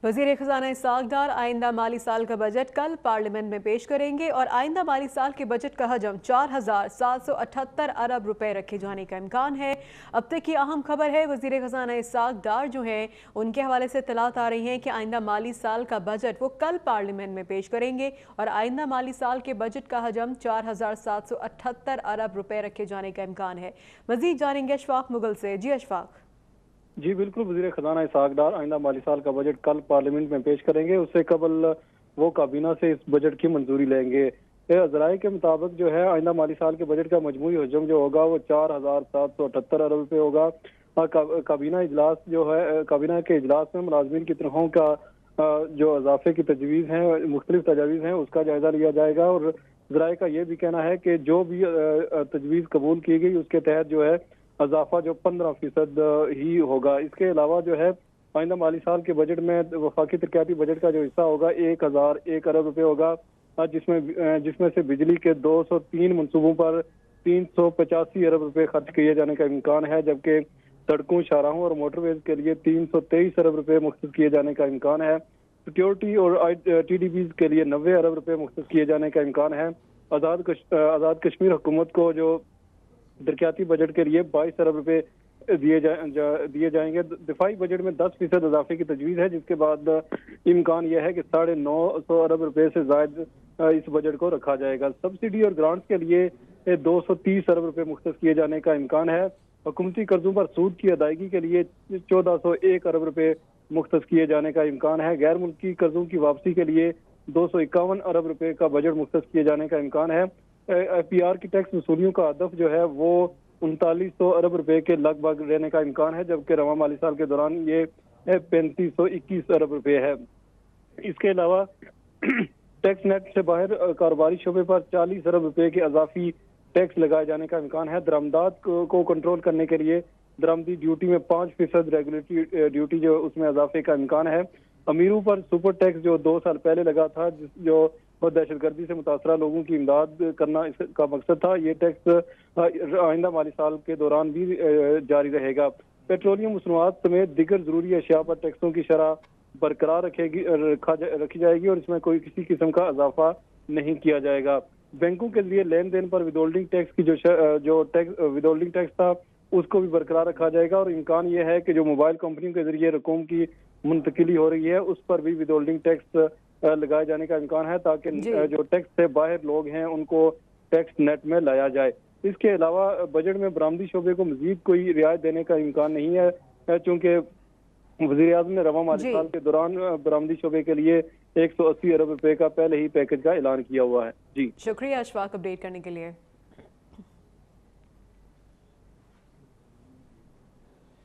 वज़ीर ख़ज़ाना इसहाक़ डार आइंदा माली साल का बजट कल पार्लियामेंट में पेश करेंगे और आइंदा माली साल के बजट का हजम 4,778 अरब रुपए रखे जाने का इम्कान है। अब तक की अहम खबर है, वज़ीर ख़ज़ाना इसहाक़ डार जो हैं उनके हवाले से इत्तलात आ रही हैं कि आइंदा माली साल का बजट वो कल पार्लियामेंट में पेश करेंगे और आइंदा माली साल के बजट का हजम 4,778 अरब रुपए रखे जाने का इम्कान है। मज़ीद जानेंगे अशफाक मुगल से। जी अशफाक। जी बिल्कुल, वज़ीर ख़ज़ाना इसहाक़ डार आइंदा माली साल का बजट कल पार्लियामेंट में पेश करेंगे। उससे कबल वो काबीना से इस बजट की मंजूरी लेंगे। ज़राए के मुताबिक जो है आइंदा माली साल के बजट का मजमूई हजम जो होगा वो 4,778 अरब रुपये होगा। काबीना इजलास जो है, काबीना के इजलास में मुलाजमीन की तनख्वाहों का जो इजाफे की तजवीज़ हैं, मुख्तलिफ तजावीज़ हैं, उसका जायजा लिया जाएगा। और ज़राए का ये भी कहना है कि जो भी तजवीज़ कबूल की गई उसके तहत जो है इजाफा जो 15% ही होगा। इसके अलावा जो है आइंदा माली साल के बजट में वफाकी तरक्याती बजट का जो हिस्सा होगा 1,001 अरब रुपये होगा, जिसमें से बिजली के 203 मनसूबों पर 385 अरब रुपये खर्च किए जाने का इम्कान है, जबकि सड़कों, शाहराहों और मोटरवेज के लिए 323 अरब रुपये मुख्तस किए जाने का इम्कान है। सिक्योरिटी और TDBs के लिए 90 अरब रुपये मुख्तस किए जाने का इम्कान है। आज़ाद कश्मीर हुकूमत को जो तरक्याती बजट के लिए 22 अरब रुपये दिए जाएंगे। दिफाई बजट में 10% इजाफे की तजवीज़ है, जिसके बाद इम्कान यह है कि 950 अरब रुपये से ज़ायद इस बजट को रखा जाएगा। सब्सिडी और ग्रांट्स के लिए 230 अरब रुपये मुख्तस किए जाने का इम्कान है। हुकूमती कर्जों पर सूद की अदायगी के लिए 1401 अरब रुपये मुख्तस किए जाने का इम्कान है। गैर मुल्की कर्जों की वापसी के लिए 251 अरब रुपये का बजट मुख्तस किए जाने का इम्कान है। IPR की टैक्स वसूलियों का हदफ जो है वो 3900 अरब रुपए के लगभग रहने का इम्कान है, जबकि रवा माली साल के दौरान ये 3521 अरब रुपए है। इसके अलावा टैक्स नेट से बाहर कारोबारी शोबे पर 40 अरब रुपए के अजाफी टैक्स लगाए जाने का इम्कान है। दरामदात को कंट्रोल करने के लिए दरामदी ड्यूटी में 5% रेगुलेटरी ड्यूटी जो उसमें इजाफे का इम्कान है। अमीरों पर सुपर टैक्स जो 2 साल पहले लगा था, जो और दहशतगर्दी से मुतासरा लोगों की इमदाद करना इसका मकसद था, ये टैक्स आइंदा माली साल के दौरान भी जारी रहेगा। पेट्रोलियम मसनूआत समेत दिगर जरूरी अशिया पर टैक्सों की शरह बरकरार रखी जाएगी और इसमें कोई किसी किस्म का इजाफा नहीं किया जाएगा। बैंकों के जरिए लेन देन पर विदहोल्डिंग टैक्स की जो विदहोल्डिंग टैक्स था उसको भी बरकरार रखा जाएगा। और इम्कान यह है कि जो मोबाइल कंपनियों के जरिए रकूम की मुंतकिली हो रही है उस पर भी विदहोल्डिंग टैक्स लगाए जाने का इम्कान है, ताकि जो टैक्स से बाहर लोग हैं उनको टैक्स नेट में लाया जाए। इसके अलावा बजट में बरामदी शोबे को मजीद कोई रियायत देने का इम्कान नहीं है, चूंकि वज़ीर आज़म ने रवा माली साल के दौरान बरामदी शोबे के लिए 180 अरब रुपए का पहले ही पैकेज का ऐलान किया हुआ है। जी शुक्रिया अशफाक अपडेट करने के लिए।